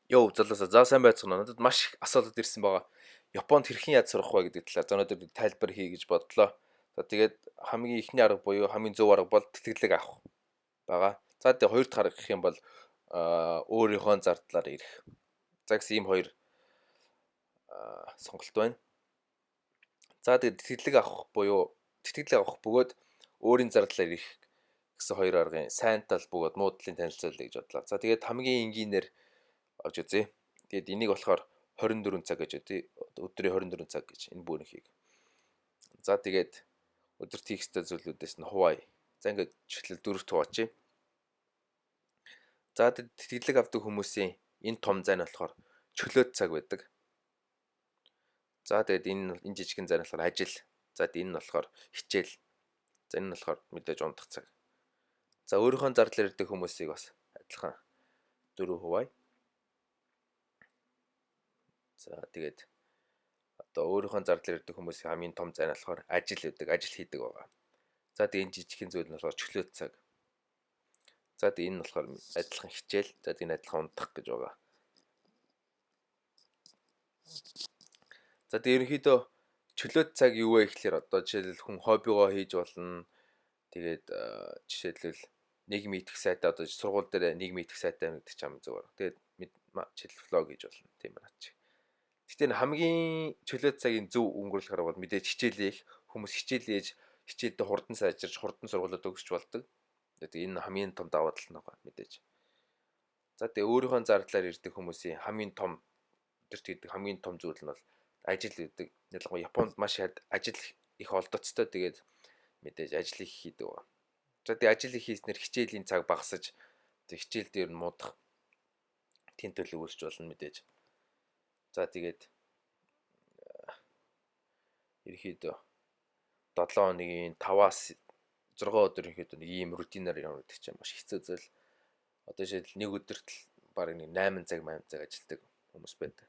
Йоо залуусаа за сайн байцгаана. Надад маш их асуулт ирсэн байгаа. Японд хэрхэн яаж сурах вэ гэдэг талаар. За өнөөдөр тайлбар хий гэж бодлоо. За тэгээд хамгийн ихний арга буюу хамгийн зөв арга бол тэтгэлэг авах байгаа. За тэгээд хоёр дахь арга гэх юм бол өөрийнхөө зардлаар ирэх. За гэсэн ийм хоёр сонголт байна. За тэгээд тэтгэлэг авах буюу тэтгэлэг авах бөгөөд өөрийн зардлаар ирэх гэсэн хоёр аргын сайн тал бөгөөд муу талын танилцуулъя гэж бодлоо. За тэгээд хамгийн энгийнээр авч үзье. Тэгээд энийг болохоор 24 цаг гэж үү. Өдрийн 24 цаг гэж энэ бүхнийг. За тэгээд өдөрт хийх ёстой зүйлүүдээс нь хуваая. За ингээд чиглэл 4-т хуваачи. За тэтгэлэг авдаг хүмүүсийн энэ том зай нь болохоор чөлөөт цаг байдаг. За тэгээд энэ жижигхэн зай нь болохоор ажил. За энэ нь болохоор хичээл. За энэ нь болохоор мэдээж унтах цаг. За өөрийнхөө зардлаар ирдэг хүмүүсийг бас адилхан 4 хуваая. За тэгээд одоо өөрийнхөө зардлаар ирдэг хүмүүсийн хамгийн том зай нь болохоор ажил гэдэг, ажил хийдэг байгаа. За тэгээд энэ жижигхэн зүйл нь болохоор чөлөөт цаг. За тэгээд энэ нь болохоор адилхан хичээл, за тэгээд энэ адилхан унтах гэж байгаа. За тэгээд ерөнхийдөө чөлөөт цаг юу вэ гэхээр одоо жишээлбэл хүн хоббигоо хийж болно. Тэгээд жишээлбэл нийгмийн итгэх сайтай одоо сургууль дээр нийгмийн итгэх сайтай гэдэг ч юм зүгээр. Тэгээд жишээлбэл флог хийж болно тийм байна чи. Гэхдээ хамгийн чөлөөт цагийн зөв өнгөрүүлэх арга бол мэдээж хичээл хийх. Хүмүүс хичээл хийж хичээлдээ хурдан сайжирч хурдан сургуулиуд өгч болдог. Тэгээд энэ хамгийн том даваа тал нь байгаа мэдээж. За тэгээд өөрийнхөө зардлаар ирдэг хүмүүсийн хамгийн том өдөрт хийдэг хамгийн том зүйл нь бол ажил гэдэг. Ялангуяа Японд маш ажил их олдоцтой. Тэгээд мэдээж ажил их хийдэг байгаа. За тэгээд ажил их хийснээр хичээлийн цаг багасаж хичээл дээр нь муудах тийм төлөв үүсч болно мэдээж. За тэгээд ерөөхдөө 7 хоногийн 5-аас 6 өдөр ерөөхдөө нэг ийм рутинаар явна гэдэг чинь маш хэцүү зүйл. Одоо жишээлбэл нэг өдөрт баг нэг 8 цаг ажилтдаг хүмүүс байдаг.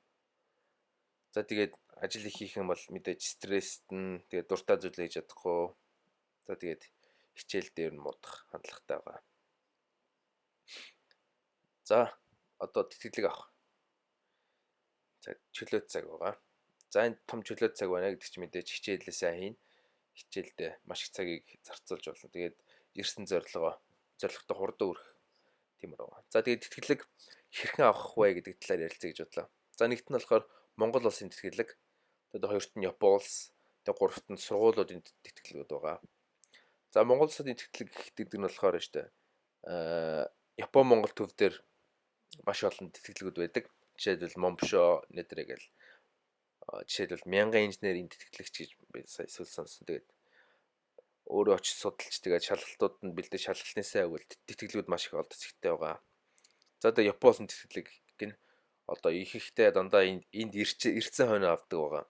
За тэгээд ажил их хийх юм бол мэдээж стресстэн тэгээд дуртай зүйл хийж чадахгүй. За тэгээд хичээл дээр нь муудах хандлагатай байгаа. За одоо тэтгэлэг авах. За чөлөөт цаг байгаа. За энэ том чөлөөт цаг байна гэдэг чинь мэдээж хичээлээ сайн хийн. Хичээлдээ маш их цагийг зарцуулж болно. Тэгээд ирсэн зорилготой хурдан хүрэх тийм байгаа. За тэгээд тэтгэлэг хэрхэн авах вэ гэдэг талаар ярилцъя гэж бодлоо. За нэгт нь болохоор Монгол улсын тэтгэлэг, тэгээд хоёрт нь Япон улс, тэгээд гуравт нь сургуулиудын тэтгэлгүүд байгаа. За Монгол улсын тэтгэлэг гэдэг нь болохоор штэ Япон Монгол төв дээр маш олон тэтгэлгүүд байдаг. Жишээлбэл Момшо нэтрэ гэл жишээлбэл мянган инженерийн тэтгэлэгч гэж би сая сонсон. Тэгээд өөрөө очиж судалж тэгээд шалгалтууд нь бэлдэж шалгалтын сайн өгвөл тэтгэлгүүд маш их олдоц ихтэй байгаа. За тэгээд Японы тэтгэлэг гин одоо их ихтэй дандаа энд ирсэн хойно авдаг байгаа.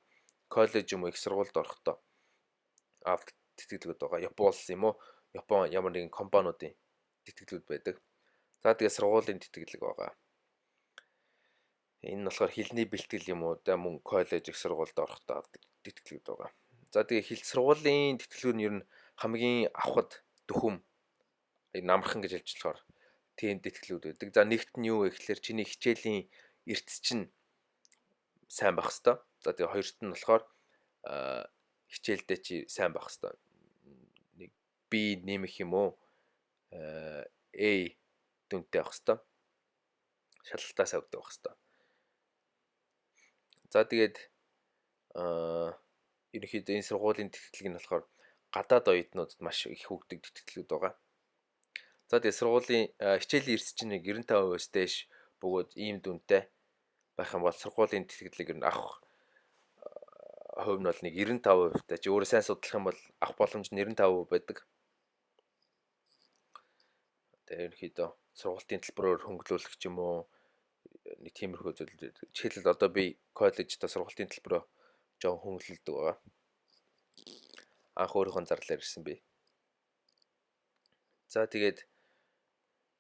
Коллеж юм уу их сургуульд орохдоо авдаг тэтгэлгүүд байгаа. Япон улс юм уу? Япон ямар нэгэн компаниудын тэтгэлгүүд байдаг. За тэгээд сургуулийн тэтгэлэг байгаа. Энэ нь болохоор хэлний бэлтгэл юм уу? Мөн коллеж их сургуульд орохдоо авдаг тэтгэлгүүд байгаа. За тэгээд хэл сургуулийн тэтгэлгүүд нь ер нь хамгийн авахд дөхөм намархан гэж хэлж болохоор тийм тэтгэлгүүд байдаг. За нэгт нь юу вэ гэхээр чиний хичээлийн эрдэс чинь сайн байх хэвээр. За тэгээ хоёрт нь болохоор хичээлдээ чи сайн байх хэвээр. Нэг B нэмэх юм уу? A дүнтэй байх хэвээр. Шалгалтаас авдаг байх хэвээр. За тэгээд ерөнхийдөө энэ сургуулийн тэтгэлэг нь болохоор гадаад оюутнуудад маш их хөгдөг тэтгэлгүүд байгаа. За тэгээд сургуулийн хичээлийн эрс чинь 95%-аас дээш бөгөөд ийм дүнтэй байх юм бол сургуулийн тэтгэлэг нь авах хувь нь бол нэг 95%-тай. Чи өөрөө сайн судлах юм бол авах боломж нь 95% байдаг. Тэгээд ерөнхийдөө сургуулийн төлбөрөөр хөнгөлүүлэх ч юм уу нэг тиймэрхүү зүйл. Жишээлбэл одоо би коллежд сургуулийн төлбөрөө жоохон хөнгөлөлдөг байгаа. Анх өөрийнхөө зардлаар ирсэн би. За тэгээд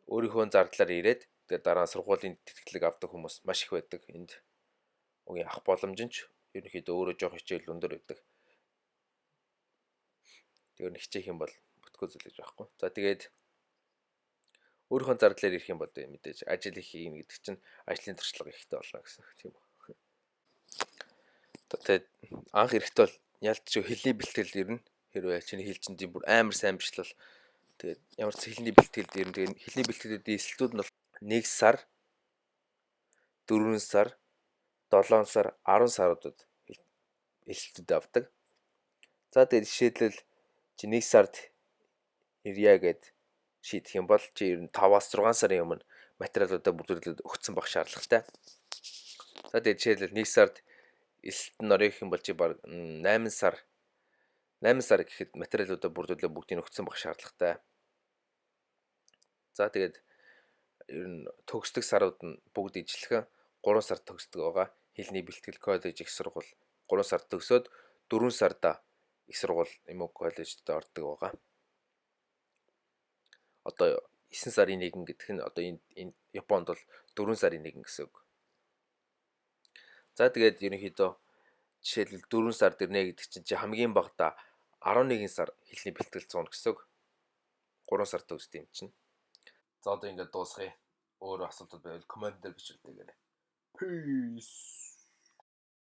өөрийнхөө зардлаар ирээд тэгээд дараа нь сургуулийн тэтгэлэг авдаг хүмүүс маш их байдаг. Энд үгүй авах боломж нь ч ерөнхийдөө өөрөө жоох хичээл өндөр байдаг. Тэгээд хичээх юм бол бүтгөө зүйл гэж байхгүй. За тэгээд Өөрийнхөө зардлаар ирэх юм бол мэдээж ажил их хийнэ гэдэг чинь ажлын туршлага ихтэй болно гэсэн тийм үү. Тэгээд анх эрэхтэй бол ялцчих хэлний бэлтгэл ер нь хэрвээ чиний хэл чинь тийм бүр амар сайн биш л бол тэгээд ямар ч хэлний бэлтгэл ер нь тэгээд хэлний бэлтгэлүүдийн эсэлтүүд нь бол 1 сар, 4 сар, 7 сар, 10 саруудад эсэлтүүд авдаг. За тэгээд жишээлбэл чи 1 сард ирья гэд шийдэх юм бол чи ер нь 5-аас 6 сарын өмнө материалуудаа бүрдүүлээд өгсөн байх шаардлагатай. За тэгээд жишээлбэл 1 сард эсэлт нь орё гэх юм бол чи баг 8 сар гэхэд материалуудаа бүрдүүлээд бүгдийг өгсөн байх шаардлагатай. За тэгээд ер нь төгсдөг сарууд нь бүгд ижилхэн 3 сар төгсдөг байгаа. Хэлний бэлтгэл коллеж их сургууль 3 сар төгсөөд 4 сарда их сургууль юм уу коллежид ордог байгаа. Одоо 9 сарын 1 гэдэг нь одоо энэ Японд бол 4 сарын 1 гэсэн үг. За тэгээд ерөнхийдөө жишээлбэл 4 сард ирнэ гэдэг чинь чи хамгийн багадаа 11 сар хэлний бэлтгэл зууна гэсэн үг. 3 сар төгсд юм чинь. За одоо ингээд дуусгая. Өөр асуултууд байвал комент дээр бичүүлдэг гэнэ. Peace.